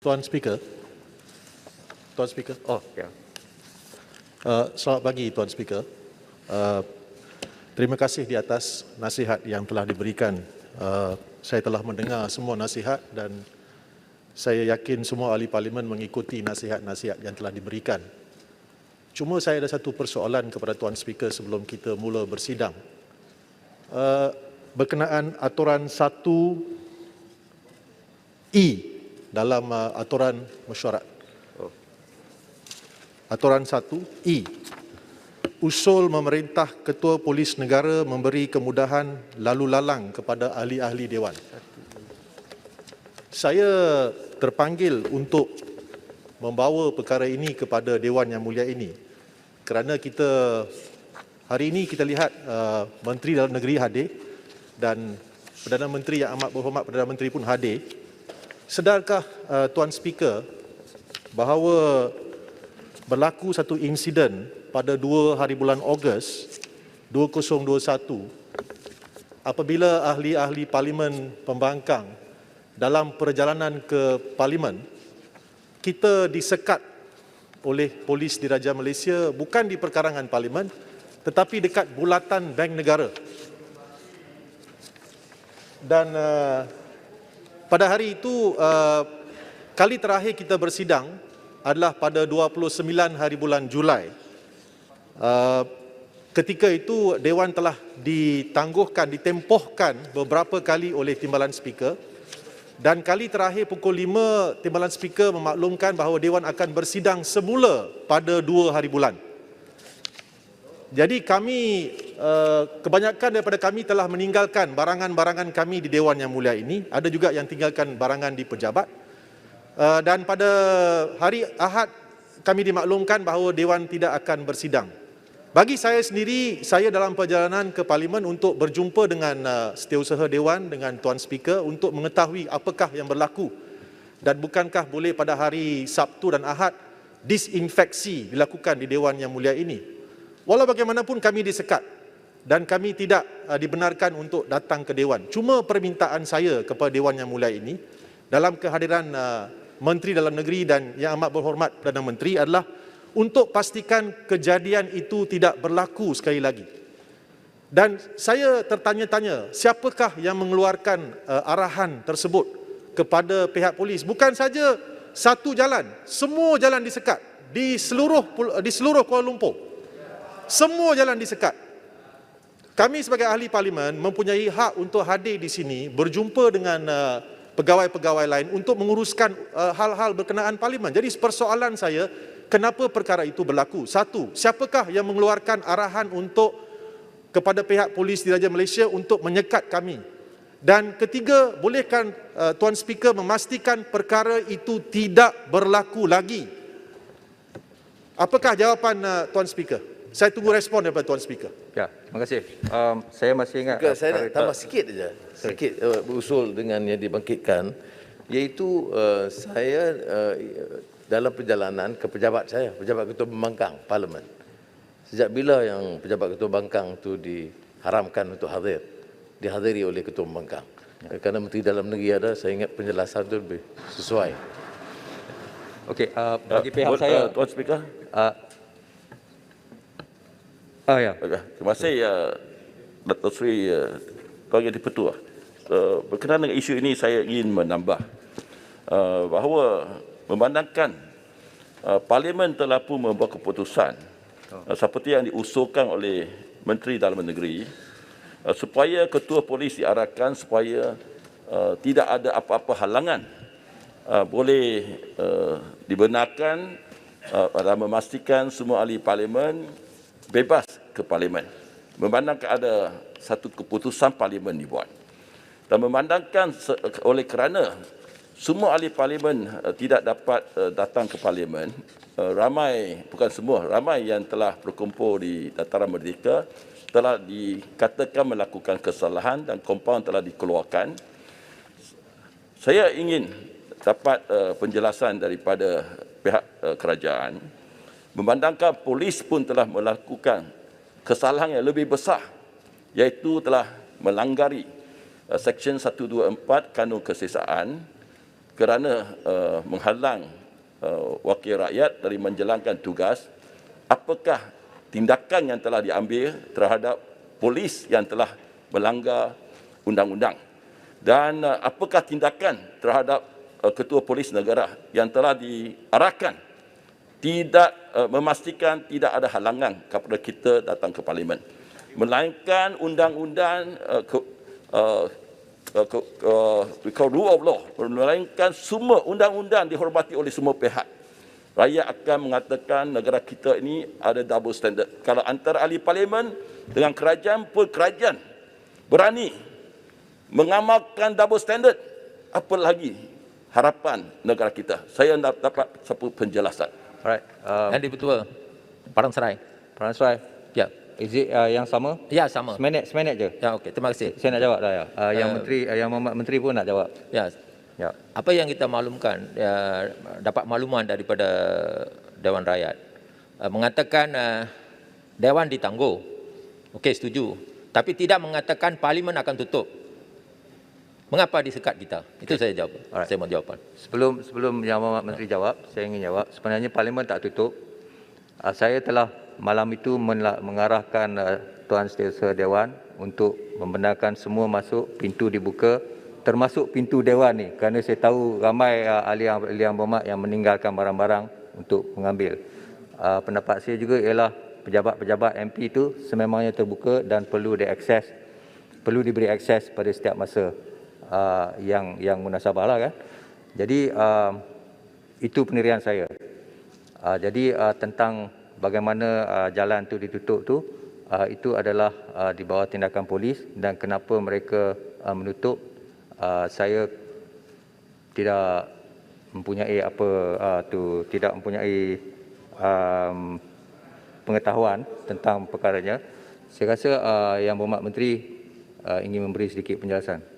Tuan Speaker. Tuan Speaker. Oh, ya. Selamat pagi Tuan Speaker. Terima kasih di atas nasihat yang telah diberikan. Saya telah mendengar semua nasihat dan saya yakin semua ahli parlimen mengikuti nasihat-nasihat yang telah diberikan. Cuma saya ada satu persoalan kepada Tuan Speaker sebelum kita mula bersidang. Berkenaan aturan 1E dalam aturan mesyuarat. Aturan 1E. Usul memerintah Ketua Polis Negara memberi kemudahan lalu lalang kepada ahli-ahli Dewan. Saya terpanggil untuk membawa perkara ini kepada Dewan Yang Mulia ini kerana hari ini kita lihat Menteri Dalam Negeri hadir dan Perdana Menteri yang amat berhormat Perdana Menteri pun hadir. Sedarkah Tuan Speaker bahawa berlaku satu insiden pada 2 hari bulan Ogos 2021 apabila ahli-ahli Parlimen Pembangkang dalam perjalanan ke Parlimen kita disekat oleh polis Diraja Malaysia bukan di perkarangan Parlimen tetapi dekat bulatan Bank Negara. Dan pada hari itu kali terakhir kita bersidang adalah pada 29 hari bulan Julai. Ketika itu Dewan telah ditempohkan beberapa kali oleh Timbalan Speaker dan kali terakhir pukul 5 Timbalan Speaker memaklumkan bahawa Dewan akan bersidang semula pada 2 hari bulan. Jadi kami, kebanyakan daripada kami telah meninggalkan barangan-barangan kami di Dewan Yang Mulia ini. Ada juga yang tinggalkan barangan di pejabat. Dan pada hari Ahad kami dimaklumkan bahawa Dewan tidak akan bersidang. Bagi saya sendiri, saya dalam perjalanan ke Parlimen untuk berjumpa dengan Setiausaha Dewan, dengan Tuan Speaker untuk mengetahui apakah yang berlaku dan bukankah boleh pada hari Sabtu dan Ahad disinfeksi dilakukan di Dewan Yang Mulia ini. Walau bagaimanapun kami disekat dan kami tidak dibenarkan untuk datang ke Dewan. Cuma permintaan saya kepada Dewan Yang Mulia ini dalam kehadiran Menteri Dalam Negeri dan Yang Amat Berhormat Perdana Menteri adalah untuk pastikan kejadian itu tidak berlaku sekali lagi. Dan saya tertanya-tanya, siapakah yang mengeluarkan arahan tersebut kepada pihak polis? Bukan saja satu jalan, semua jalan disekat di seluruh Kuala Lumpur. Semua jalan disekat. Kami sebagai ahli parlimen mempunyai hak untuk hadir di sini, berjumpa dengan pegawai-pegawai lain untuk menguruskan hal-hal berkenaan parlimen. Jadi persoalan saya, kenapa perkara itu berlaku? Satu, siapakah yang mengeluarkan arahan kepada pihak polis Diraja Malaysia untuk menyekat kami? Dan ketiga, bolehkan Tuan Speaker memastikan perkara itu tidak berlaku lagi? Apakah jawapan Tuan Speaker? Saya tunggu respon daripada Tuan Speaker. Ya, terima kasih. Saya masih ingat. Saya nak tambah sikit saja. Sikit berusul dengan yang dibangkitkan, iaitu saya dalam perjalanan ke pejabat Ketua Pembangkang Parlimen. Sejak bila yang pejabat Ketua Pembangkang itu diharamkan untuk dihadiri oleh Ketua Pembangkang? Kerana Menteri Dalam Negeri ada, saya ingat penjelasan itu lebih sesuai. Okey, bagi pihak saya, Tuan Speaker. Ya. Terima kasih Dato' Seri Tuan Yang di-Pertua. Berkenaan dengan isu ini saya ingin menambah bahawa memandangkan Parlimen telah pun membuat keputusan seperti yang diusulkan oleh Menteri Dalam Negeri supaya Ketua Polis diarahkan supaya tidak ada apa-apa halangan boleh dibenarkan dan memastikan semua ahli Parlimen bebas ke Parlimen. Memandangkan ada satu keputusan Parlimen dibuat. Dan memandangkan oleh kerana semua ahli Parlimen tidak dapat datang ke Parlimen, ramai yang telah berkumpul di Dataran Merdeka telah dikatakan melakukan kesalahan dan kompaun telah dikeluarkan. Saya ingin dapat penjelasan daripada pihak kerajaan. Memandangkan polis pun telah melakukan kesalahan yang lebih besar, iaitu telah melanggari Seksyen 124 Kanun Kesesaan kerana menghalang wakil rakyat dari menjalankan tugas, apakah tindakan yang telah diambil terhadap polis yang telah melanggar undang-undang, dan apakah tindakan terhadap ketua polis negara yang telah diarahkan tidak memastikan tidak ada halangan kepada kita datang ke parlimen, melainkan undang-undang rule of law, melainkan semua undang-undang dihormati oleh semua pihak. Rakyat akan mengatakan negara kita ini ada double standard. Kalau antara ahli parlimen dengan kerajaan pun kerajaan berani mengamalkan double standard, apa lagi harapan negara kita? Saya nak dapat satu penjelasan. Alright. Yang di-Ketua Padang Serai. Padang Serai. Ya. Is it yang sama? Ya, sama. Seminit je. Ya, okey. Terima kasih. Saya nak jawab dah ya. Yang menteri, yang Menteri pun nak jawab. Ya. Ya. Apa yang kita maklumkan, dapat makluman daripada Dewan Rakyat, mengatakan Dewan ditangguh. Okey, setuju. Tapi tidak mengatakan Parlimen akan tutup. Mengapa disekat kita? Itu saya jawab. Alright. Saya mau jawapan. Sebelum Yang Berhormat Menteri jawab, saya ingin jawab. Sebenarnya Parlimen tak tutup. Saya telah malam itu mengarahkan Tuan Setiausaha Dewan untuk membenarkan semua masuk, pintu dibuka, termasuk pintu Dewan ni. Kerana saya tahu ramai ahli Yang Berhormat yang meninggalkan barang-barang untuk mengambil. Pendapat saya juga ialah pejabat-pejabat MP itu sememangnya terbuka dan perlu diberi akses pada setiap masa yang munasabah lah kan. Jadi itu pendirian saya. Jadi tentang bagaimana jalan tu ditutup tu, itu adalah di bawah tindakan polis, dan kenapa mereka menutup, saya tidak mempunyai tidak mempunyai pengetahuan tentang perkaranya. Saya rasa Yang Berhormat Menteri ingin memberi sedikit penjelasan.